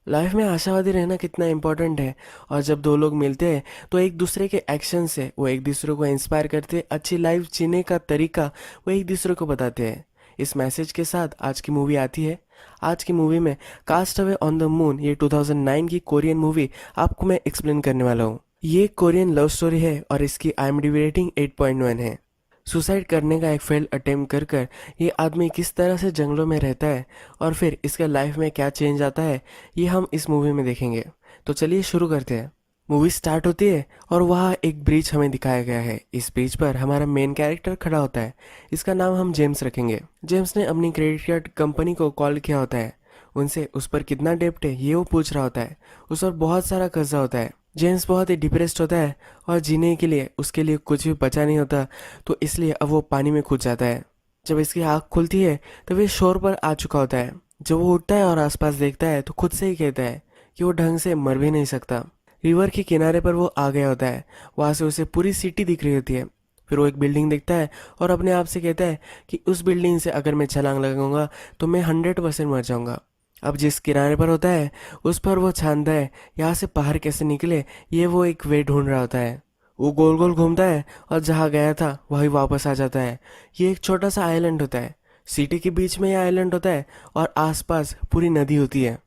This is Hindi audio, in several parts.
लाइफ में आशावादी रहना कितना इम्पोर्टेंट है। और जब दो लोग मिलते हैं तो एक दूसरे के एक्शन से वो एक दूसरे को इंस्पायर करते हैं, अच्छी लाइफ जीने का तरीका वो एक दूसरे को बताते हैं। इस मैसेज के साथ आज की मूवी आती है। आज की मूवी में cast away on the moon, ये 2009 की कोरियन मूवी आपको मैं एक्सप्लेन करने वाला हूँ। ये कोरियन लव स्टोरी है और इसकी IMDb रेटिंग 8.1 है। सुसाइड करने का एक फेल्ड अटेम्प्ट कर कर ये आदमी किस तरह से जंगलों में रहता है और फिर इसका लाइफ में क्या चेंज आता है, ये हम इस मूवी में देखेंगे। तो चलिए शुरू करते हैं। मूवी स्टार्ट होती है और वहाँ एक ब्रिज हमें दिखाया गया है। इस ब्रिज पर हमारा मेन कैरेक्टर खड़ा होता है। इसका नाम हम जेम्स रखेंगे। जेम्स ने अपनी क्रेडिट कार्ड कंपनी को कॉल किया होता है। उनसे उस पर कितना डेब्ट है ये वो पूछ रहा होता है। उस पर बहुत सारा कर्जा होता है। जेम्स बहुत ही डिप्रेस्ड होता है और जीने के लिए उसके लिए कुछ भी बचा नहीं होता, तो इसलिए अब वो पानी में कूद जाता है। जब इसकी आँख खुलती है तो वह शोर पर आ चुका होता है। जब वो उठता है और आसपास देखता है तो खुद से ही कहता है कि वो ढंग से मर भी नहीं सकता। रिवर के किनारे पर वो आ गया होता है। वहाँ से उसे पूरी सिटी दिख रही होती है। फिर वो एक बिल्डिंग देखता है और अपने आप से कहता है कि उस बिल्डिंग से अगर मैं छलांग लगाऊंगा तो मैं 100% मर जाऊंगा। अब जिस किनारे पर होता है उस पर वो छानता है यहाँ से बाहर कैसे निकले, ये वो एक वे ढूंढ रहा होता है। वो गोल गोल घूमता है और जहाँ गया था वही वापस आ जाता है। ये एक छोटा सा आइलैंड होता है। सिटी के बीच में ये आइलैंड होता है और आसपास पूरी नदी होती है।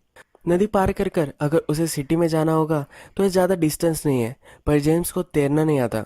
नदी पार कर कर अगर उसे सिटी में जाना होगा तो ये ज़्यादा डिस्टेंस नहीं है, पर जेम्स को तैरना नहीं आता।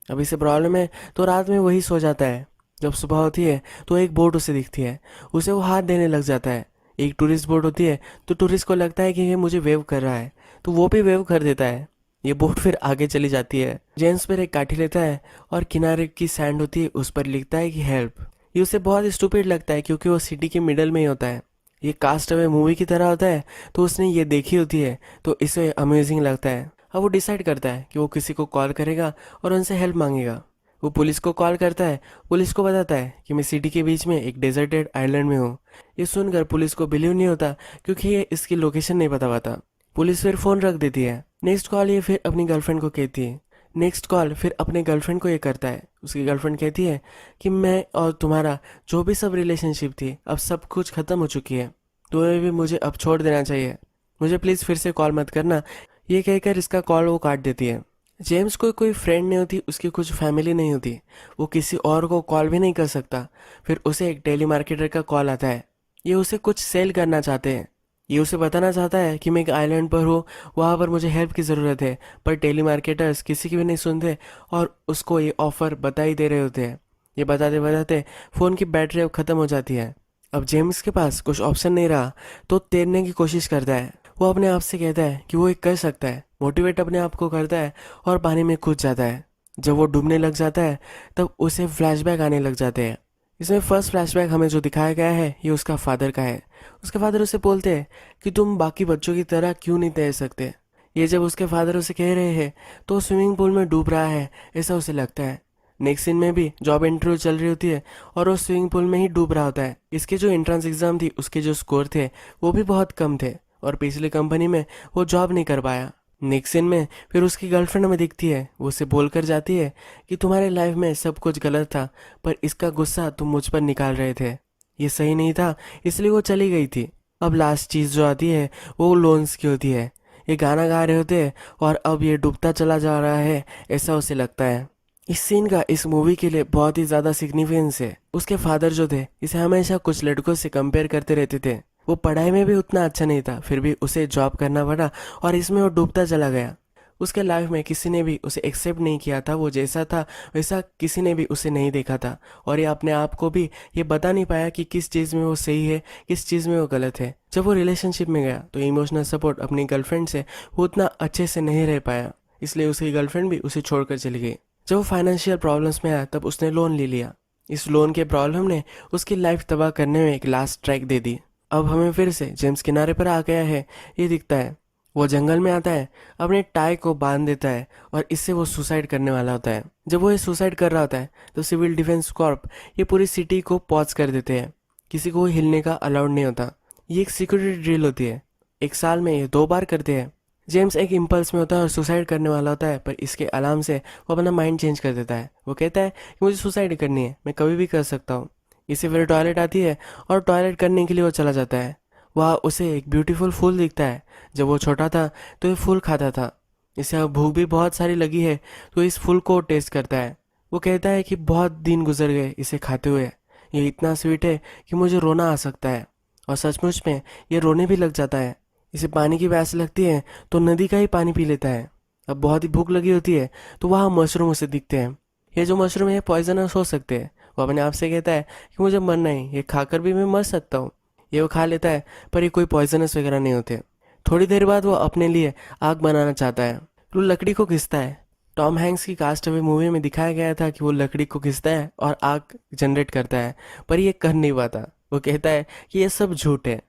अब इसे प्रॉब्लम है तो रात में वही सो जाता है। जब सुबह होती है तो एक बोट उसे दिखती है। उसे वो हाथ देने लग जाता है। एक टूरिस्ट बोट होती है तो टूरिस्ट को लगता है कि ये मुझे वेव कर रहा है, तो वो भी वेव कर देता है। ये बोट फिर आगे चली जाती है। जेम्स पर एक काठी लेता है और किनारे की सैंड होती है उस पर लिखता है कि हेल्प। ये उसे बहुत स्टूपिड लगता है क्योंकि वो सिटी के मिडल में ही होता है। ये कास्ट अवे मूवी की तरह होता है, तो उसने ये देखी होती है तो इसे अमेजिंग लगता है। अब वो डिसाइड करता है कि वो किसी को कॉल करेगा और उनसे हेल्प मांगेगा। वो पुलिस को कॉल करता है। पुलिस को बताता है कि मैं सिटी के बीच में एक डेजर्टेड आइलैंड में हूँ। ये सुनकर पुलिस को बिलीव नहीं होता क्योंकि ये इसकी लोकेशन नहीं पता पाता। पुलिस फिर फ़ोन रख देती है। नेक्स्ट कॉल ये फिर अपनी गर्लफ्रेंड को कहती है। नेक्स्ट कॉल फिर अपने गर्लफ्रेंड को ये करता है। उसकी गर्लफ्रेंड कहती है कि मैं और तुम्हारा जो भी सब रिलेशनशिप थी अब सब कुछ ख़त्म हो चुकी है, तुम्हें भी मुझे अब छोड़ देना चाहिए, मुझे प्लीज़ फिर से कॉल मत करना। ये कहकर इसका कॉल वो काट देती है। जेम्स को कोई फ्रेंड नहीं होती, उसकी कुछ फैमिली नहीं होती, वो किसी और को कॉल भी नहीं कर सकता। फिर उसे एक टेली मार्केटर का कॉल आता है। ये उसे कुछ सेल करना चाहते हैं। ये उसे बताना चाहता है कि मैं एक आइलैंड पर हूँ, वहाँ पर मुझे हेल्प की ज़रूरत है, पर टेली मार्केटर्स किसी की भी नहीं सुनते और उसको ये ऑफ़र बता ही दे रहे होते हैं। ये बताते बताते फ़ोन की बैटरी अब ख़त्म हो जाती है। अब जेम्स के पास कुछ ऑप्शन नहीं रहा तो तैरने की कोशिश करता है। वो अपने आप से कहता है कि वो एक कर सकता है, मोटिवेट अपने आप को करता है और पानी में कूद जाता है। जब वो डूबने लग जाता है तब उसे फ्लैशबैक आने लग जाते हैं। इसमें फर्स्ट फ्लैशबैक हमें जो दिखाया गया है ये उसका फादर का है। उसके फादर उसे बोलते हैं कि तुम बाकी बच्चों की तरह क्यों नहीं तैर सकते। ये जब उसके फादर उसे कह रहे हैं तो वो स्विमिंग पूल में डूब रहा है ऐसा उसे लगता है। नेक्स्ट सीन में भी जॉब इंटरव्यू चल रही होती है और वो स्विमिंग पूल में ही डूब रहा होता है। इसके जो एंट्रेंस एग्जाम थी उसके जो स्कोर थे वो भी बहुत कम थे और पिछली कंपनी में वो जॉब नहीं कर पाया। नेक्स्ट सीन में फिर उसकी गर्लफ्रेंड में दिखती है। वो उसे बोल कर जाती है कि तुम्हारे लाइफ में सब कुछ गलत था, पर इसका गुस्सा तुम मुझ पर निकाल रहे थे, ये सही नहीं था, इसलिए वो चली गई थी। अब लास्ट चीज़ जो आती है वो लोन्स की होती है। ये गाना गा रहे होते हैं और अब ये डूबता चला जा रहा है ऐसा उसे लगता है। इस सीन का इस मूवी के लिए बहुत ही ज़्यादा सिग्निफिकेंस है। उसके फादर जो थे इसे हमेशा कुछ लड़कों से कंपेयर करते रहते थे। वो पढ़ाई में भी उतना अच्छा नहीं था, फिर भी उसे जॉब करना पड़ा और इसमें वो डूबता चला गया। उसके लाइफ में किसी ने भी उसे एक्सेप्ट नहीं किया था। वो जैसा था वैसा किसी ने भी उसे नहीं देखा था और ये अपने आप को भी ये बता नहीं पाया कि किस चीज़ में वो सही है, किस चीज़ में वो गलत है। जब वो रिलेशनशिप में गया तो इमोशनल सपोर्ट अपनी गर्लफ्रेंड से वो उतना अच्छे से नहीं रह पाया, इसलिए उसकी गर्लफ्रेंड भी उसे छोड़कर चली गई। जब वो फाइनेंशियल प्रॉब्लम्स में आया तब उसने लोन ले लिया। इस लोन के प्रॉब्लम ने उसकी लाइफ तबाह करने में एक लास्ट स्ट्राइक दे दी। अब हमें फिर से जेम्स किनारे पर आ गया है ये दिखता है। वो जंगल में आता है, अपने टाई को बांध देता है और इससे वो सुसाइड करने वाला होता है। जब वो ये सुसाइड कर रहा होता है तो सिविल डिफेंस कॉर्प ये पूरी सिटी को पॉज कर देते हैं। किसी को हिलने का अलाउड नहीं होता। ये एक सिक्योरिटी ड्रिल होती है। एक साल में ये 2 बार करते हैं। जेम्स एक इम्पल्स में होता है और सुसाइड करने वाला होता है, पर इसके अलार्म से वो अपना माइंड चेंज कर देता है। वो कहता है कि मुझे सुसाइड करनी है, मैं कभी भी कर सकता हूँ। इसे फिर टॉयलेट आती है और टॉयलेट करने के लिए वो चला जाता है। वह उसे एक ब्यूटीफुल फूल दिखता है। जब वो छोटा था तो ये फूल खाता था। इसे अब भूख भी बहुत सारी लगी है तो इस फूल को टेस्ट करता है। वो कहता है कि बहुत दिन गुजर गए इसे खाते हुए, ये इतना स्वीट है कि मुझे रोना आ सकता है। और सचमुच में ये रोने भी लग जाता है। इसे पानी की प्यास लगती है तो नदी का ही पानी पी लेता है। अब बहुत ही भूख लगी होती है तो वहाँ मशरूम उसे दिखते हैं। ये जो मशरूम है पॉइजनस हो सकते हैं। वो अपने आप से कहता है कि मुझे मरना है, ये खाकर भी मैं मर सकता हूँ। ये वो खा लेता है पर ये कोई पॉइजनस वगैरह नहीं होते। थोड़ी देर बाद वो अपने लिए आग बनाना चाहता है। वो लकड़ी को घिसता है। टॉम हैंक्स की कास्ट अवे मूवी में दिखाया गया था कि वो लकड़ी को घिसता है और आग जनरेट करता है, पर ये कर नहीं पाता। वो कहता है कि ये सब झूठ है।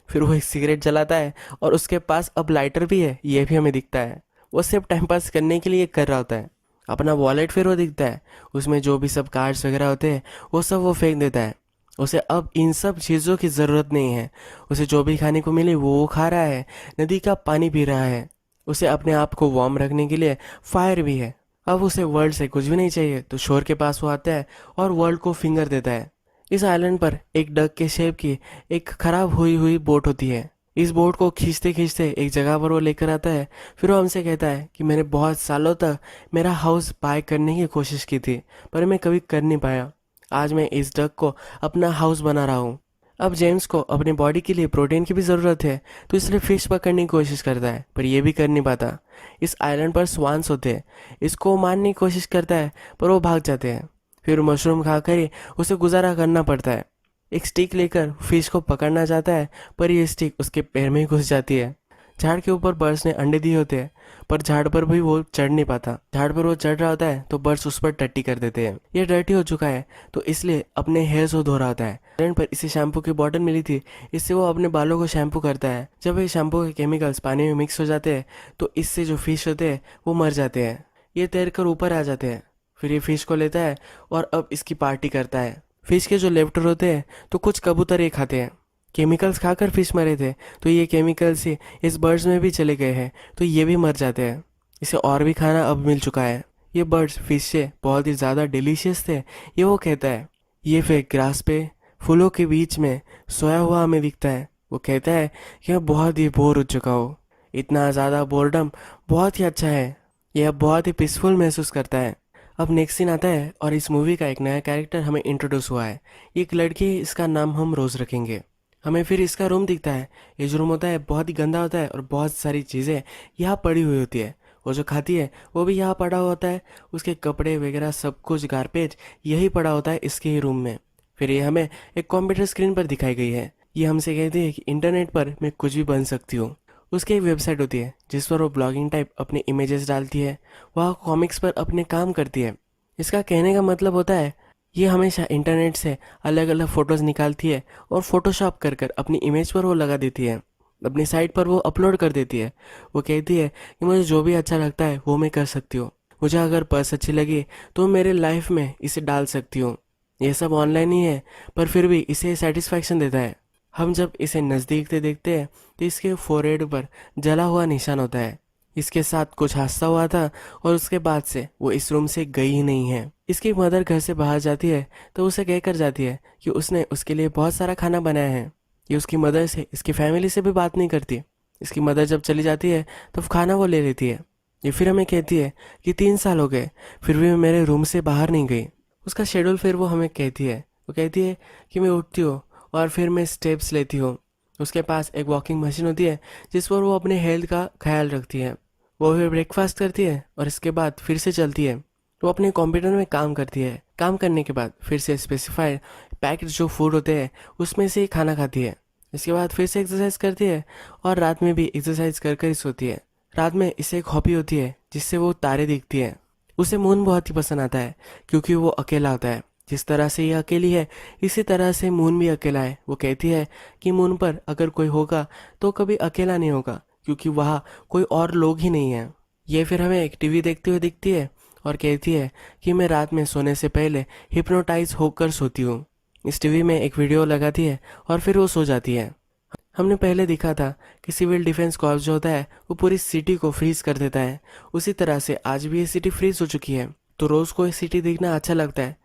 फिर वो एक सिगरेट जलाता है और उसके पास अब लाइटर भी है, ये भी हमें दिखता है। वो सिर्फ टाइम पास करने के लिए कर रहा होता है। अपना वॉलेट फिर वो दिखता है, उसमें जो भी सब कार्ड्स वगैरह होते हैं वो सब वो फेंक देता है। उसे अब इन सब चीज़ों की ज़रूरत नहीं है। उसे जो भी खाने को मिले वो खा रहा है, नदी का पानी पी रहा है। उसे अपने आप को वार्म रखने के लिए फायर भी है। अब उसे वर्ल्ड से कुछ भी नहीं चाहिए तो शोर के पास वो आता है और वर्ल्ड को फिंगर देता है। इस आइलैंड पर एक डक के शेप की एक खराब हुई हुई बोट होती है। इस बोट को खींचते खींचते एक जगह पर वो लेकर आता है। फिर वो हमसे कहता है कि मैंने बहुत सालों तक मेरा हाउस बाय करने की कोशिश की थी, पर मैं कभी कर नहीं पाया। आज मैं इस डक को अपना हाउस बना रहा हूँ। अब जेम्स को अपनी बॉडी के लिए प्रोटीन की भी ज़रूरत है तो इसलिए फिश पकड़ने की कोशिश करता है, पर यह भी कर नहीं पाता। इस आइलैंड पर स्वान्स होते हैं, इसको मारने की कोशिश करता है पर वो भाग जाते हैं। फिर मशरूम खाकर ही उसे गुजारा करना पड़ता है। एक स्टिक लेकर फिश को पकड़ना चाहता है पर यह स्टिक उसके पैर में ही घुस जाती है। झाड़ के ऊपर बर्ड्स ने अंडे दिए होते हैं पर झाड़ पर भी वो चढ़ नहीं पाता। झाड़ पर वो चढ़ रहा होता है तो बर्ड्स उस पर टट्टी कर देते हैं। ये डर्टी हो चुका है तो इसलिए अपने हेयर्स को धो रहा होता है। आइलैंड पर इसे शैम्पू की बॉटल मिली थी, इससे वो अपने बालों को शैम्पू करता है। जब ये शैम्पू के केमिकल्स पानी में मिक्स हो जाते हैं तो इससे जो फिश होते हैं वो मर जाते हैं। ये तैरकर ऊपर आ जाते हैं। फिर ये फिश को लेता है और अब इसकी पार्टी करता है। फिश के जो लेफ्टर होते हैं तो कुछ कबूतर ये खाते हैं। केमिकल्स खाकर फिश मरे थे तो ये केमिकल्स ही इस बर्ड्स में भी चले गए हैं तो ये भी मर जाते हैं। इसे और भी खाना अब मिल चुका है। ये बर्ड्स फिश से बहुत ही ज़्यादा डिलीशियस थे, ये वो कहता है। ये फिर ग्रास पे फूलों के बीच में सोया हुआ हमें दिखता है। वो कहता है कि मैं बहुत ही बोर हो चुका हूँ। इतना ज़्यादा बोर्डम बहुत ही अच्छा है। यह अब बहुत ही पीसफुल महसूस करता है। अब नेक्स्ट सीन आता है और इस मूवी का एक नया कैरेक्टर हमें इंट्रोड्यूस हुआ है। एक लड़की है, इसका नाम हम रोज़ रखेंगे। हमें फिर इसका रूम दिखता है। ये जो रूम होता है बहुत ही गंदा होता है और बहुत सारी चीज़ें यहाँ पड़ी हुई होती है। वो जो खाती है वो भी यहाँ पड़ा होता है। उसके कपड़े वगैरह सब कुछ गार्बेज यही पड़ा होता है इसके ही रूम में। फिर ये हमें एक कंप्यूटर स्क्रीन पर दिखाई गई है। ये हमसे कहती है कि इंटरनेट पर मैं कुछ भी बन सकती हूँ। उसकी एक वेबसाइट होती है जिस पर वो ब्लॉगिंग टाइप अपने इमेजेस डालती है। वह कॉमिक्स पर अपने काम करती है। इसका कहने का मतलब होता है ये हमेशा इंटरनेट से अलग अलग फ़ोटोज़ निकालती है और फोटोशॉप कर कर अपनी इमेज पर वो लगा देती है, अपनी साइट पर वो अपलोड कर देती है। वो कहती है कि मुझे जो भी अच्छा लगता है वो मैं कर सकती हूँ। मुझे अगर पर्स अच्छी लगी तो मेरे लाइफ में इसे डाल सकती हूँ। ये सब ऑनलाइन ही है पर फिर भी इसे सेटिस्फैक्शन देता है। हम जब इसे नज़दीक से देखते हैं तो इसके फोरहेड पर जला हुआ निशान होता है। इसके साथ कुछ हादसा हुआ था और उसके बाद से वो इस रूम से गई ही नहीं है। इसकी मदर घर से बाहर जाती है तो उसे कहकर जाती है कि उसने उसके लिए बहुत सारा खाना बनाया है। ये उसकी मदर से, इसकी फैमिली से भी बात नहीं करती। इसकी मदर जब चली जाती है तो खाना वो ले लेती है। ये फिर हमें कहती है कि 3 साल हो गए फिर भी मैं मेरे रूम से बाहर नहीं गई। उसका शेड्यूल फिर वो हमें कहती है। वो कहती है कि मैं उठती हूँ और फिर मैं स्टेप्स लेती हूँ। उसके पास एक वॉकिंग मशीन होती है जिस पर वो अपने हेल्थ का ख्याल रखती है। वो फिर ब्रेकफास्ट करती है और इसके बाद फिर से चलती है। वो अपने कंप्यूटर में काम करती है। काम करने के बाद फिर से स्पेसिफाइड पैक्ड जो फूड होते हैं उसमें से ही खाना खाती है। इसके बाद फिर से एक्सरसाइज करती है और रात में भी एक्सरसाइज कर कर ही सोती है। रात में इसे एक हॉबी होती है जिससे वो तारे देखती है। उसे मून बहुत ही पसंद आता है क्योंकि वो अकेला होता है। जिस तरह से ये अकेली है इसी तरह से मून भी अकेला है। वो कहती है कि मून पर अगर कोई होगा तो कभी अकेला नहीं होगा क्योंकि वहाँ कोई और लोग ही नहीं है। ये फिर हमें एक टीवी देखते हुए दिखती है और कहती है कि मैं रात में सोने से पहले हिप्नोटाइज होकर सोती हूँ। इस टीवी में एक वीडियो लगाती है और फिर वो सो जाती है। हमने पहले देखा था कि सिविल डिफेंस कॉर्प्स जो होता है वो पूरी सिटी को फ्रीज कर देता है। उसी तरह से आज भी ये सिटी फ्रीज हो चुकी है तो रोज़ को ये सिटी देखना अच्छा लगता है।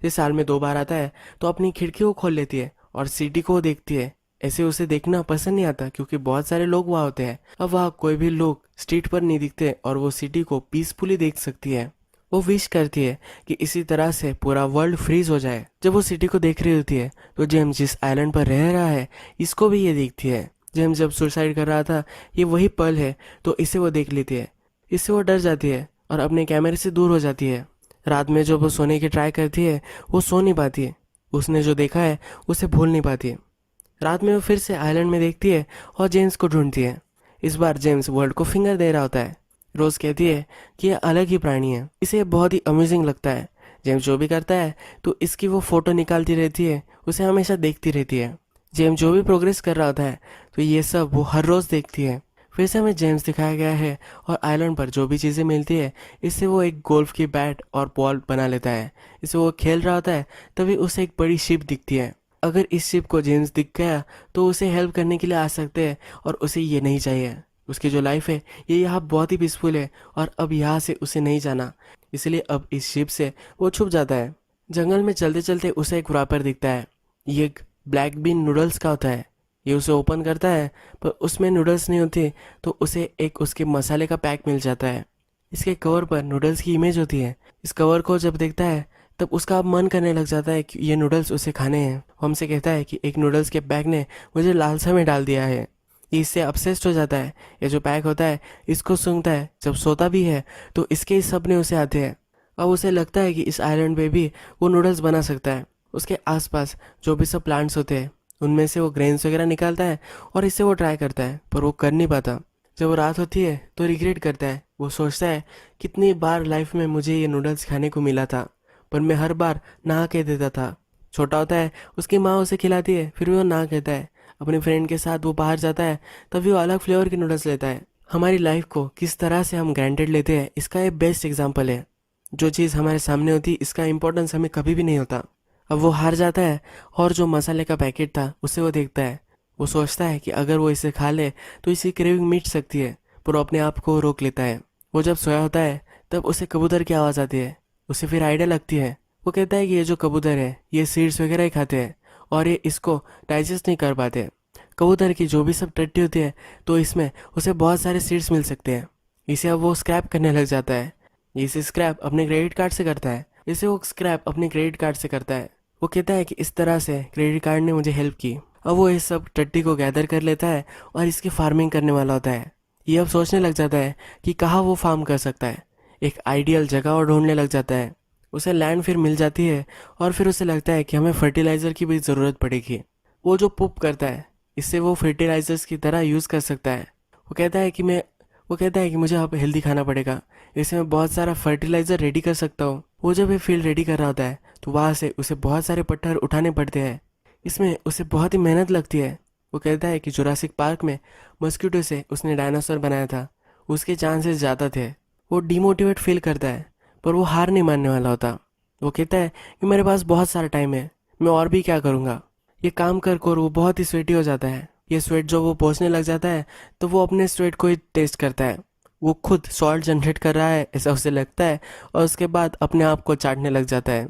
ये साल में 2 बार आता है तो अपनी खिड़की को खोल लेती है और सिटी को देखती है। ऐसे उसे देखना पसंद नहीं आता क्योंकि बहुत सारे लोग वहाँ होते हैं। अब वहाँ कोई भी लोग स्ट्रीट पर नहीं दिखते और वो सिटी को पीसफुली देख सकती है। वो विश करती है कि इसी तरह से पूरा वर्ल्ड फ्रीज हो जाए। जब वो सिटी को देख रही होती है तो जेम्स जिस आइलैंड पर रह रहा है इसको भी ये देखती है। जेम्स जब सुसाइड कर रहा था ये वही पल है, तो इसे वो देख लेती है। इससे वो डर जाती है और अपने कैमरे से दूर हो जाती है। रात में जब वो सोने की ट्राई करती है वो सो नहीं पाती है। उसने जो देखा है उसे भूल नहीं पाती है। रात में वो फिर से आइलैंड में देखती है और जेम्स को ढूंढती है। इस बार जेम्स वर्ल्ड को फिंगर दे रहा होता है। रोज कहती है कि यह अलग ही प्राणी है। इसे बहुत ही अम्यूजिंग लगता है। जेम्स जो भी करता है तो इसकी वो फोटो निकालती रहती है, उसे हमेशा देखती रहती है। जेम्स जो भी प्रोग्रेस कर रहा होता है तो ये सब वो हर रोज देखती है। फिर से हमें जेम्स दिखाया गया है और आइलैंड पर जो भी चीज़ें मिलती है इससे वो एक गोल्फ की बैट और बॉल बना लेता है। इससे वो खेल रहा होता है तभी उसे एक बड़ी शिप दिखती है। अगर इस शिप को जेम्स दिख गया तो उसे हेल्प करने के लिए आ सकते हैं और उसे ये नहीं चाहिए। उसकी जो लाइफ है ये यहाँ बहुत ही पीसफुल है और अब यहाँ से उसे नहीं जाना, इसलिए अब इस शिप से वो छुप जाता है। जंगल में चलते चलते उसे एक रैपर दिखता है। ये एक ब्लैक बीन नूडल्स का होता है। ये उसे ओपन करता है पर उसमें नूडल्स नहीं होती, तो उसे एक उसके मसाले का पैक मिल जाता है। इसके कवर पर नूडल्स की इमेज होती है। इस कवर को जब देखता है तब उसका अब मन करने लग जाता है कि ये नूडल्स उसे खाने हैं। वो हमसे कहता है कि एक नूडल्स के पैक ने मुझे लालसा में डाल दिया है। ये इससे अपसेस्ड हो जाता है। ये जो पैक होता है इसको सूंघता है, जब सोता भी है तो इसके सपने उसे आते हैं। अब उसे लगता है कि इस आइलैंड पे भी वो नूडल्स बना सकता है। उसके आसपास जो भी सब प्लांट्स होते हैं उनमें से वो ग्रेन्स वगैरह निकालता है और इससे वो ट्राई करता है पर वो कर नहीं पाता। जब वो रात होती है तो रिग्रेट करता है। वो सोचता है कितनी बार लाइफ में मुझे ये नूडल्स खाने को मिला था पर मैं हर बार ना कह देता था। छोटा होता है उसकी माँ उसे खिलाती है फिर भी वो ना कहता है। अपने फ्रेंड के साथ वो बाहर जाता है तभी वो अलग फ्लेवर के नूडल्स लेता है। हमारी लाइफ को किस तरह से हम ग्रांटेड लेते हैं इसका ये बेस्ट एग्जाम्पल है। जो चीज़ हमारे सामने होती इसका इम्पोर्टेंस हमें कभी भी नहीं होता। अब वो हार जाता है और जो मसाले का पैकेट था उसे वो देखता है। वो सोचता है कि अगर वो इसे खा ले तो इसकी क्रेविंग मिट सकती है, पर वो अपने आप को रोक लेता है। वो जब सोया होता है तब उसे कबूतर की आवाज़ आती है। उसे फिर आइडिया लगती है। वो कहता है कि ये जो कबूतर है ये सीड्स वगैरह ही खाते हैं और ये इसको डाइजेस्ट नहीं कर पाते। कबूतर की जो भी सब टट्टी होती है तो इसमें उसे बहुत सारे सीड्स मिल सकते हैं। इसे अब वो स्क्रैप करने लग जाता है। इसे स्क्रैप अपने क्रेडिट कार्ड से करता है। इसे वो स्क्रैप अपने क्रेडिट कार्ड से करता है। वो कहता है कि इस तरह से क्रेडिट कार्ड ने मुझे हेल्प की। अब वो ये सब टट्टी को गैदर कर लेता है और इसकी फार्मिंग करने वाला होता है। ये अब सोचने लग जाता है कि कहाँ वो फार्म कर सकता है। एक आइडियल जगह और ढूंढने लग जाता है। उसे लैंड फिर मिल जाती है और फिर उसे लगता है कि हमें फर्टिलाइज़र की भी ज़रूरत पड़ेगी। वो जो पुप करता है इससे वो फर्टिलाइजर्स की तरह यूज़ कर सकता है। वो कहता है कि मुझे अब हेल्दी खाना पड़ेगा, इससे मैं बहुत सारा फर्टिलाइज़र रेडी कर सकता हूँ। वो जब ये फील्ड रेडी कर रहा होता है तो वहाँ से उसे बहुत सारे पत्थर उठाने पड़ते हैं। इसमें उसे बहुत ही मेहनत लगती है। वो कहता है कि जुरासिक पार्क में मस्कीटो से उसने डायनासोर बनाया था, उसके चांसेस ज़्यादा थे। वो डिमोटिवेट फील करता है पर वो हार नहीं मानने वाला होता। वो कहता है कि मेरे पास बहुत सारा टाइम है, मैं और भी क्या करूँगा। ये काम कर कर वो बहुत ही स्वेटी हो जाता है। ये स्वेट जो वो पोंछने लग जाता है तो वो अपने स्वेट को ही टेस्ट करता है। वो खुद सॉल्ट जनरेट कर रहा है ऐसा उसे लगता है और उसके बाद अपने आप को चाटने लग जाता है।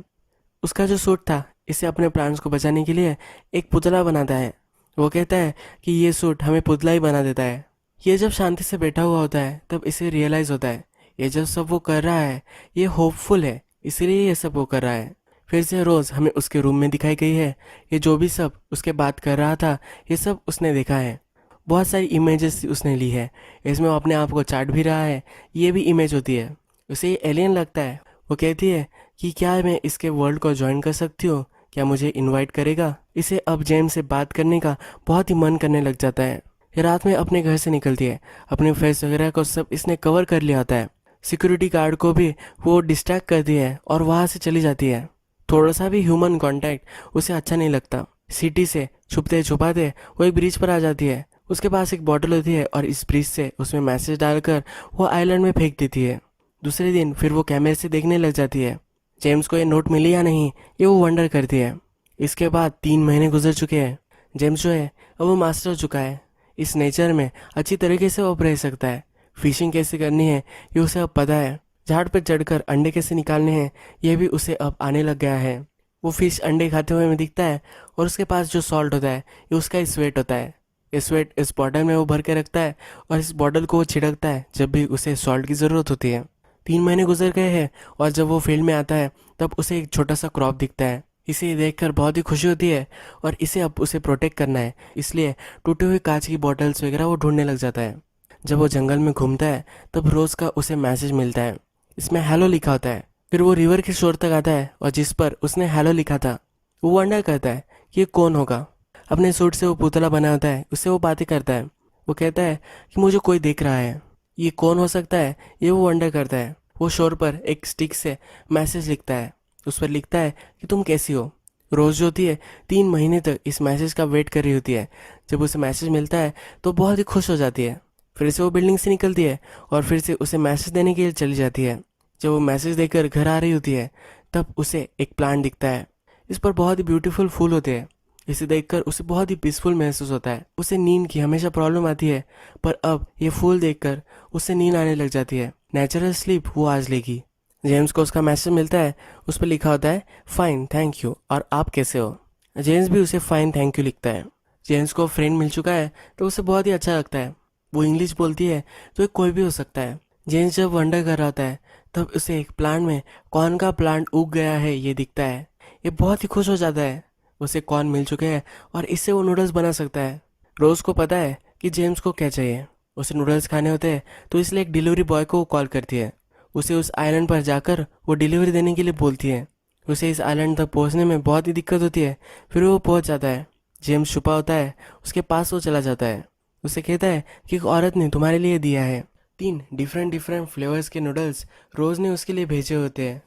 उसका जो सूट था इसे अपने प्लांट्स को बचाने के लिए एक पुतला बनाता है। वो कहता है कि ये सूट हमें पुतला ही बना देता है। ये जब शांति से बैठा हुआ होता है तब इसे रियलाइज़ होता है ये जब सब वो कर रहा है ये होपफुल है, इसीलिए ये सब वो कर रहा है। फिर से रोज़ हमें उसके रूम में दिखाई गई है। ये जो भी सब उसके बात कर रहा था ये सब उसने देखा है। बहुत सारी इमेजेस उसने ली है। इसमें वो अपने आप को चाट भी रहा है। ये भी इमेज होती है। उसे ये एलियन लगता है। वो कहती है कि क्या मैं इसके वर्ल्ड को ज्वाइन कर सकती हूँ, क्या मुझे इनवाइट करेगा। इसे अब जेम्स से बात करने का बहुत ही मन करने लग जाता है। ये रात में अपने घर से निकलती है। अपने फेस वगैरह को सब इसने कवर कर लिया होता है। सिक्योरिटी गार्ड को भी वो डिस्ट्रैक्ट कर दिया है और वहाँ से चली जाती है। थोड़ा सा भी ह्यूमन कांटेक्ट उसे अच्छा नहीं लगता। सिटी से छुपते छुपाते वो एक ब्रिज पर आ जाती है। उसके पास एक बॉटल होती है और इस ब्रिज से उसमें मैसेज डालकर वो आइलैंड में फेंक देती है। दूसरे दिन फिर वो कैमरे से देखने लग जाती है। जेम्स को ये नोट मिली या नहीं ये वो वंडर करती है। इसके बाद 3 महीने गुजर चुके हैं। जेम्स जो है अब वो मास्टर हो चुका है। इस नेचर में अच्छी तरीके से वो अब रह सकता है। फिशिंग कैसे करनी है ये उसे अब पता है। झाड़ पर चढ़कर अंडे कैसे निकालने हैं ये भी उसे अब आने लग गया है। वो फिश अंडे खाते हुए हमें दिखता है और उसके पास जो सॉल्ट होता है ये उसका स्वेट होता है। ये स्वेट इस बॉटल में वो भर के रखता है और इस बॉटल को वो छिड़कता है जब भी उसे सॉल्ट की ज़रूरत होती है। 3 महीने गुजर गए हैं और जब वो फील्ड में आता है तब उसे एक छोटा सा क्रॉप दिखता है। इसे देखकर बहुत ही खुशी होती है और इसे अब उसे प्रोटेक्ट करना है, इसलिए टूटे हुए कांच की बॉटल्स वगैरह वो ढूंढने लग जाता है। जब वो जंगल में घूमता है तब रोज़ का उसे मैसेज मिलता है। इसमें हेलो लिखा होता है। फिर वो रिवर के शोर तक आता है और जिस पर उसने हेलो लिखा था वो वंडर करता है कि ये कौन होगा। अपने सूट से वो पुतला बना होता है, उससे वो बातें करता है। वो कहता है कि मुझे कोई देख रहा है, ये कौन हो सकता है, ये वो वंडर करता है। वो शोर पर एक स्टिक से मैसेज लिखता है। उस पर लिखता है कि तुम कैसी हो। रोज़ जो होती है 3 महीने तक इस मैसेज का वेट कर रही होती है। जब उसे मैसेज मिलता है तो बहुत ही खुश हो जाती है। फिर से वो बिल्डिंग से निकलती है और फिर से उसे मैसेज देने के लिए चली जाती है। जब वो मैसेज देकर घर आ रही होती है तब उसे एक प्लांट दिखता है। इस पर बहुत ही ब्यूटीफुल फूल होते हैं। इसे देखकर उसे बहुत ही पीसफुल महसूस होता है। उसे नींद की हमेशा प्रॉब्लम आती है पर अब ये फूल देखकर उसे नींद आने लग जाती है। नेचुरल स्लीप वो आज लेगी। जेम्स को उसका मैसेज मिलता है। उस पर लिखा होता है फाइन थैंक यू और आप कैसे हो। जेम्स भी उसे फाइन थैंक यू लिखता है। जेम्स को फ्रेंड मिल चुका है तो उसे बहुत ही अच्छा लगता है। वो इंग्लिश बोलती है तो ये कोई भी हो सकता है। जेम्स जब वंडर कर रहा होता है तब उसे एक प्लांट में कॉर्न का प्लांट उग गया है ये दिखता है। ये बहुत ही खुश हो जाता है। उसे कॉर्न मिल चुके हैं और इससे वो नूडल्स बना सकता है। रोज़ को पता है कि जेम्स को क्या चाहिए। उसे नूडल्स खाने होते हैं तो इसलिए एक डिलीवरी बॉय को कॉल करती है। उसे उस आइलैंड पर जाकर वो डिलीवरी देने के लिए बोलती है। उसे इस आइलैंड तक पहुंचने में बहुत ही दिक्कत होती है। फिर वो पहुंच जाता है। जेम्स छुपा होता है, उसके पास वो चला जाता है। उसे कहता है कि एक औरत ने तुम्हारे लिए दिया है। 3 डिफरेंट फ्लेवर्स के नूडल्स रोज़ ने उसके लिए भेजे होते हैं।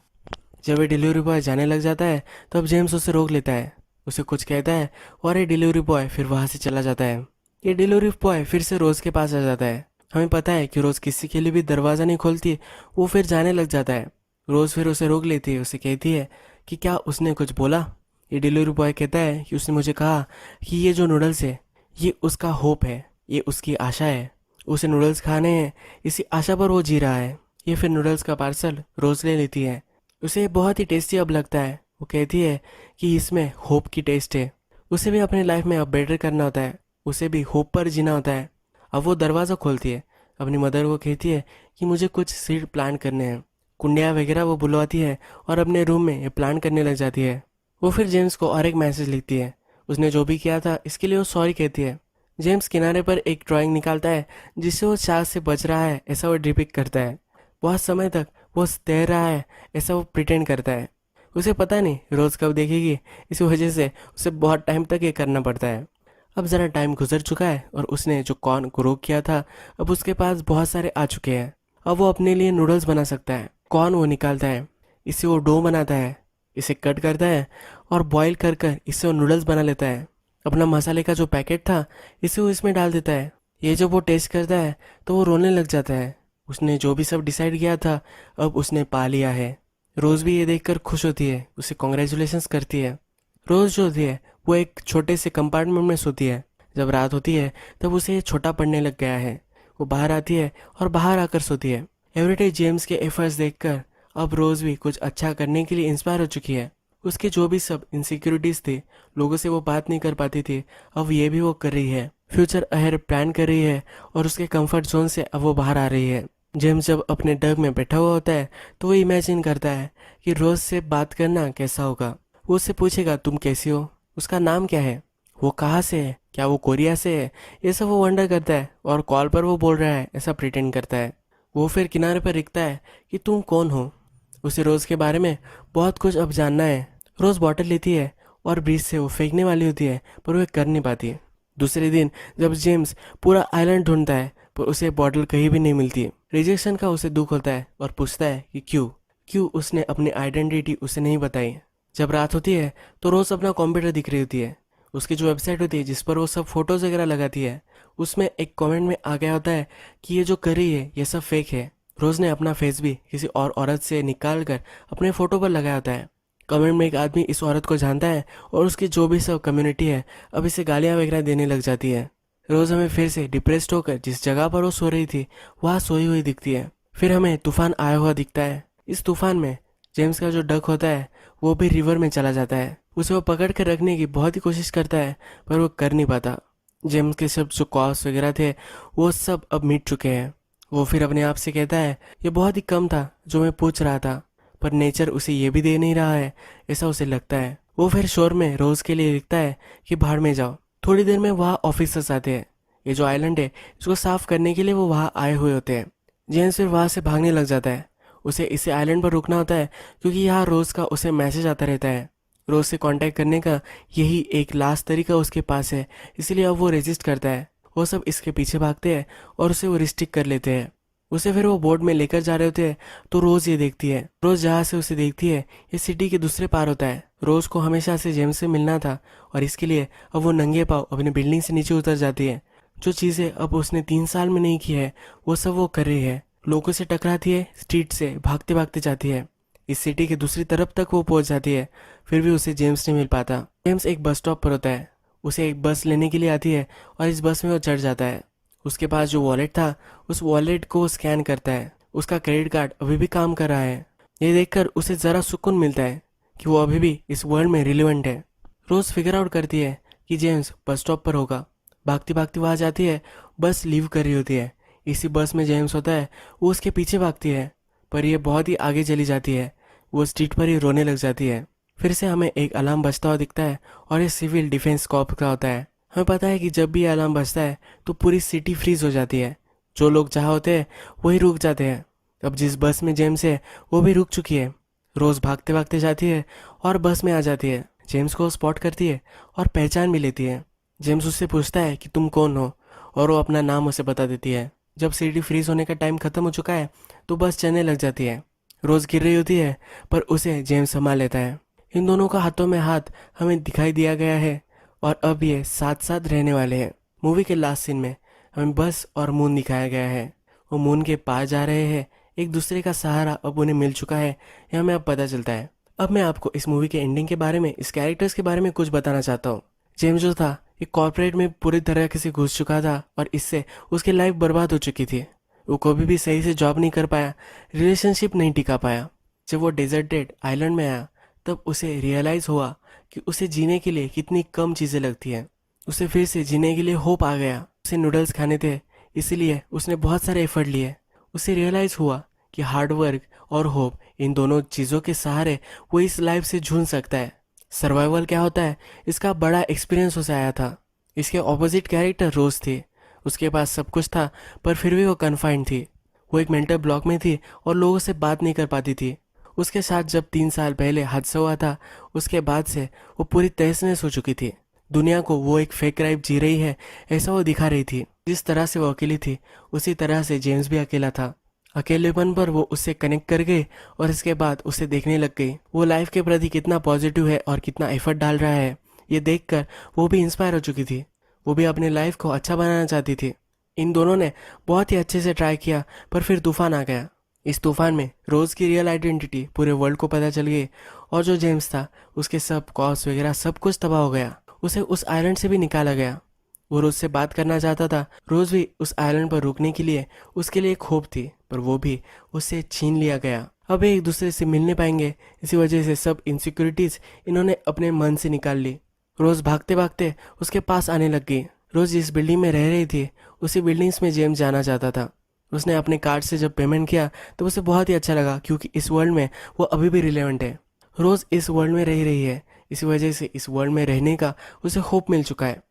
जब ये डिलीवरी बॉय जाने लग जाता है तब जेम्स उसे रोक लेता है। उसे कुछ कहता है और ये डिलीवरी बॉय फिर वहाँ से चला जाता है। ये डिलीवरी बॉय फिर से रोज़ के पास आ जाता है। हमें पता है कि रोज़ किसी के लिए भी दरवाज़ा नहीं खोलती। वो फिर जाने लग जाता है। रोज़ फिर उसे रोक लेती है। उसे कहती है कि क्या उसने कुछ बोला। ये डिलीवरी बॉय कहता है कि उसने मुझे कहा कि ये जो नूडल्स है ये उसका होप है, ये उसकी आशा है। उसे नूडल्स खाने हैं, इसी आशा पर वो जी रहा है। ये फिर नूडल्स का पार्सल रोज़ ले लेती है। उसे बहुत ही टेस्टी अब लगता है। वो कहती है कि इसमें होप की टेस्ट है। उसे भी अपने लाइफ में अब बेटर करना होता है। उसे भी होप पर जीना होता है। अब वो दरवाज़ा खोलती है। अपनी मदर को कहती है कि मुझे कुछ सीड प्लांट करने हैं। कुंडिया वगैरह वो बुलवाती है और अपने रूम में ये प्लांट करने लग जाती है। वो फिर जेम्स को और एक मैसेज लिखती है। उसने जो भी किया था इसके लिए वो सॉरी कहती है। जेम्स किनारे पर एक ड्राइंग निकालता है जिससे वो चार से बच रहा है ऐसा वो डिपिक्ट करता है। बहुत समय तक वो तैर रहा है ऐसा वो प्रिटेंड करता है। उसे पता नहीं रोज़ कब देखेगी, इस वजह से उसे बहुत टाइम तक ये करना पड़ता है। अब ज़रा टाइम गुजर चुका है और उसने जो कॉर्न ग्रो किया था अब उसके पास बहुत सारे आ चुके हैं। अब वो अपने लिए नूडल्स बना सकता है। कॉर्न वो निकालता है, इससे वो डो बनाता है, इसे कट करता है और बॉईल कर कर इससे वो नूडल्स बना लेता है। अपना मसाले का जो पैकेट था इसे वो इसमें डाल देता है। ये जब वो टेस्ट करता है तो वो रोने लग जाता है। उसने जो भी सब डिसाइड किया था अब उसने पा लिया है। रोज़ भी ये देखकर खुश होती है, उसे कॉन्ग्रेचुलेशंस करती है। रोज़ जो होती है वो एक छोटे से कंपार्टमेंट में सोती है। जब रात होती है तब उसे ये छोटा पड़ने लग गया है। वो बाहर आती है और बाहर आकर सोती है। एवरीडे जेम्स के एफर्ट्स देखकर अब रोज़ भी कुछ अच्छा करने के लिए इंस्पायर हो चुकी है। उसके जो भी सब इनसिक्योरिटीज़ थी, लोगों से वो बात नहीं कर पाती थी, अब ये भी वो कर रही है। फ्यूचर अहेड प्लान कर रही है और उसके कंफर्ट जोन से अब वो बाहर आ रही है। जेम्स जब अपने डग में बैठा हुआ होता है तो वो इमेजिन करता है कि रोज़ से बात करना कैसा होगा। वो उससे पूछेगा तुम कैसी हो, उसका नाम क्या है, वो कहाँ से है, क्या वो कोरिया से है, ये सब वो वंडर करता है और कॉल पर वो बोल रहा है ऐसा प्रिटेंड करता है। वो फिर किनारे पर लिखता है कि तुम कौन हो। उसे रोज़ के बारे में बहुत कुछ अब जानना है। रोज़ बॉटल लेती है और ब्रिज से वो फेंकने वाली होती है पर वो कर नहीं पाती। दूसरे दिन जब जेम्स पूरा आइलैंड ढूंढता है पर उसे बॉटल कहीं भी नहीं मिलती। रिजेक्शन का उसे दुख होता है और पूछता है कि क्यों क्यों उसने अपनी आइडेंटिटी उसे नहीं बताई। जब रात होती है तो रोज़ अपना कंप्यूटर दिख रही होती है। उसकी जो वेबसाइट होती है जिस पर वो सब फोटोज़ वगैरह लगाती है उसमें एक कमेंट में आ गया होता है कि ये जो कर रही है ये सब फेक है। रोज़ ने अपना फेस भी किसी और औरत से निकाल कर अपने फ़ोटो पर लगाया होता है। कमेंट में एक आदमी इस औरत को जानता है और उसकी जो भी सब कम्युनिटी है अब इसे गालियाँ वगैरह देने लग जाती है। रोज़ हमें फिर से डिप्रेस्ड होकर जिस जगह पर वो सो रही थी वहाँ सोई हुई दिखती है। फिर हमें तूफान आया हुआ दिखता है। इस तूफान में जेम्स का जो डक होता है वो भी रिवर में चला जाता है। उसे वो पकड़ कर रखने की बहुत ही कोशिश करता है पर वो कर नहीं पाता। जेम्स के सब जो कॉस्ट वगैरह थे वो सब अब मिट चुके हैं। वो फिर अपने आप से कहता है ये बहुत ही कम था जो मैं पूछ रहा था, पर नेचर उसे ये भी दे नहीं रहा है, ऐसा उसे लगता है। वो फिर शोर में रोज के लिए लिखता है कि भाड़ में जाओ। थोड़ी देर में वहाँ ऑफिसर्स आते हैं। ये जो आइलैंड है इसको साफ करने के लिए वो वहाँ आए हुए होते हैं। जेम्स फिर वहाँ से भागने लग जाता है। उसे इसे आइलैंड पर रुकना होता है क्योंकि यहाँ रोज का उसे मैसेज आता रहता है। रोज से कांटेक्ट करने का यही एक लास्ट तरीका उसके पास है, इसलिए अब वो रेजिस्ट करता है। वो सब इसके पीछे भागते हैं और उसे वो रिस्ट्रिक्ट कर लेते हैं। उसे फिर वो बोट में लेकर जा रहे होते हैं तो रोज ये देखती है। रोज जहाँ से उसे देखती है ये सिटी के दूसरे पार होता है। रोज को हमेशा से जेम्स से मिलना था और इसके लिए अब वो नंगे पाँव अपनी बिल्डिंग से नीचे उतर जाती है। जो चीज़ें अब उसने 3 साल में नहीं की है वो सब वो कर रही है। लोगों से टकराती है, स्ट्रीट से भागते भागते जाती है। इस सिटी के दूसरी तरफ तक वो पहुंच जाती है, फिर भी उसे जेम्स नहीं मिल पाता। जेम्स एक बस स्टॉप पर होता है। उसे एक बस लेने के लिए आती है और इस बस में वो चढ़ जाता है। उसके पास जो वॉलेट था उस वॉलेट को वो स्कैन करता है। उसका क्रेडिट कार्ड अभी भी काम कर रहा है। ये देखकर उसे ज़रा सुकून मिलता है कि वो अभी भी इस वर्ल्ड में रिलेवेंट है। रोज फिगर आउट करती है कि जेम्स बस स्टॉप पर होगा। भागती भागती वहाँ जाती है। बस लीव कर रही होती है। इसी बस में जेम्स होता है। वो उसके पीछे भागती है पर यह बहुत ही आगे चली जाती है। वो स्ट्रीट पर ही रोने लग जाती है। फिर से हमें एक अलार्म बजता हुआ दिखता है और ये सिविल डिफेंस कॉर्प का होता है। हमें पता है कि जब भी ये अलार्म बजता है तो पूरी सिटी फ्रीज हो जाती है। जो लोग जहाँ होते हैं वही रुक जाते हैं। अब जिस बस में जेम्स है वो भी रुक चुकी है। रोज भागते भागते जाती है और बस में आ जाती है। जेम्स को स्पॉट करती है और पहचान भी लेती है। जेम्स उससे पूछता है कि तुम कौन हो और वो अपना नाम उसे बता देती है। जब सिटी फ्रीज होने का टाइम खत्म हो चुका है तो बस चलने लग जाती है। रोज गिर रही होती है पर उसे जेम्स संभाल लेता है। इन दोनों का हाथों में हाथ हमें दिखाई दिया गया है और अब ये साथ साथ रहने वाले हैं। मूवी के लास्ट सीन में हमें बस और मून दिखाया गया है। वो मून के पास जा रहे हैं। एक दूसरे का सहारा अब उन्हें मिल चुका है, यह हमें अब पता चलता है। अब मैं आपको इस मूवी के एंडिंग के बारे में, इस कैरेक्टर्स के बारे में कुछ बताना चाहता हूँ। जेम्स जो था एक कॉर्पोरेट में पूरी तरह से घुस चुका था और इससे उसकी लाइफ बर्बाद हो चुकी थी। वो कभी भी सही से जॉब नहीं कर पाया, रिलेशनशिप नहीं टिका पाया। जब वो डेजर्टेड आइलैंड में आया तब उसे रियलाइज हुआ कि उसे जीने के लिए कितनी कम चीज़ें लगती हैं। उसे फिर से जीने के लिए होप आ गया। उसे नूडल्स खाने थे, इसीलिए उसने बहुत सारे एफर्ट लिए। उसे रियलाइज हुआ कि हार्डवर्क और होप, इन दोनों चीज़ों के सहारे वो इस लाइफ से जूझ सकता है। सर्वाइवल क्या होता है इसका बड़ा एक्सपीरियंस उसे आया था। इसके ऑपोजिट कैरेक्टर रोज थी। उसके पास सब कुछ था पर फिर भी वो कन्फाइंड थी। वो एक मेंटल ब्लॉक में थी और लोगों से बात नहीं कर पाती थी। उसके साथ जब 3 साल पहले हादसा हुआ था उसके बाद से वो पूरी तहस नहस हो चुकी थी। दुनिया को वो एक फेक लाइफ जी रही है ऐसा वो दिखा रही थी। जिस तरह से वो अकेली थी उसी तरह से जेम्स भी अकेला था। अकेलेपन पर वो उससे कनेक्ट कर गई और इसके बाद उसे देखने लग गई। वो लाइफ के प्रति कितना पॉजिटिव है और कितना एफर्ट डाल रहा है ये देखकर वो भी इंस्पायर हो चुकी थी। वो भी अपने लाइफ को अच्छा बनाना चाहती थी। इन दोनों ने बहुत ही अच्छे से ट्राई किया पर फिर तूफान आ गया। इस तूफान में रोज की रियल आइडेंटिटी पूरे वर्ल्ड को पता चल गई और जो जेम्स था उसके सब कॉस्ट वगैरह सब कुछ तबाह हो गया। उसे उस आइलैंड से भी निकाला गया। वो रोज से बात करना चाहता था। रोज भी उस आइलैंड पर रुकने के लिए उसके लिए एक होप थी पर वो भी उससे छीन लिया गया। अब ये एक दूसरे से मिलने पाएंगे, इसी वजह से सब इनसिक्योरिटीज इन्होंने अपने मन से निकाल ली। रोज भागते भागते उसके पास आने लग गई। रोज जिस बिल्डिंग में रह रही थी उसी बिल्डिंग्स में जेम्स जाना चाहता था। उसने अपने कार्ड से जब पेमेंट किया तो उसे बहुत ही अच्छा लगा क्योंकि इस वर्ल्ड में वो अभी भी रिलेवेंट है। रोज इस वर्ल्ड में रह रही है, इसी वजह से इस वर्ल्ड में रहने का उसे होप मिल चुका है।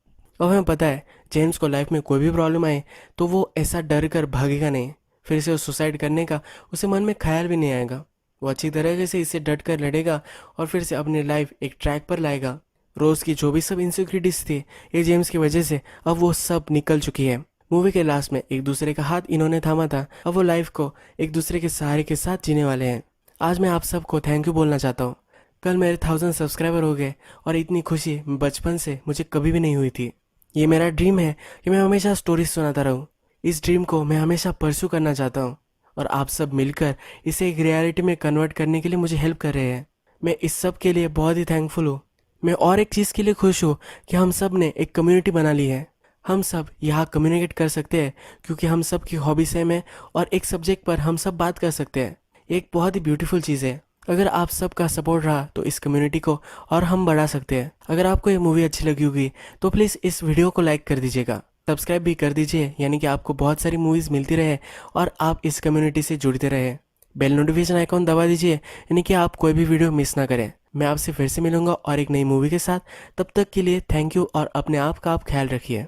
अब हमें पता है जेम्स को लाइफ में कोई भी प्रॉब्लम आए तो वो ऐसा डर कर भागेगा नहीं। फिर से वो सुसाइड करने का उसे मन में ख्याल भी नहीं आएगा। वो अच्छी तरीके से इससे डट कर लड़ेगा और फिर से अपनी लाइफ एक ट्रैक पर लाएगा। रोज की जो भी सब इनसिक्योरिटीज थी ये जेम्स की वजह से अब वो सब निकल चुकी है। मूवी के लास्ट में एक दूसरे का हाथ इन्होंने थामा था। अब वो लाइफ को एक दूसरे के सहारे के साथ जीने वाले हैं। आज मैं आप सबको थैंक यू बोलना चाहता हूँ। कल मेरे 1000 सब्सक्राइबर हो गए और इतनी खुशी बचपन से मुझे कभी भी नहीं हुई थी। ये मेरा ड्रीम है कि मैं हमेशा स्टोरीज सुनाता रहूँ। इस ड्रीम को मैं हमेशा परस्यू करना चाहता हूँ और आप सब मिलकर इसे एक रियलिटी में कन्वर्ट करने के लिए मुझे हेल्प कर रहे हैं। मैं इस सब के लिए बहुत ही थैंकफुल हूँ। मैं और एक चीज़ के लिए खुश हूँ कि हम सब ने एक कम्युनिटी बना ली है। हम सब यहाँ कम्युनिकेट कर सकते हैं क्योंकि हम सब की हॉबी सेम है और एक सब्जेक्ट पर हम सब बात कर सकते हैं। एक बहुत ही ब्यूटीफुल चीज़ है। अगर आप सबका सपोर्ट रहा तो इस कम्युनिटी को और हम बढ़ा सकते हैं। अगर आपको ये मूवी अच्छी लगी होगी तो प्लीज़ इस वीडियो को लाइक कर दीजिएगा, सब्सक्राइब भी कर दीजिए, यानी कि आपको बहुत सारी मूवीज़ मिलती रहे और आप इस कम्युनिटी से जुड़ते रहे। बेल नोटिफिकेशन आइकॉन दबा दीजिए, यानी कि आप कोई भी वीडियो मिस ना करें। मैं आपसे फिर से मिलूंगा और एक नई मूवी के साथ। तब तक के लिए थैंक यू और अपने आप का आप ख्याल रखिए।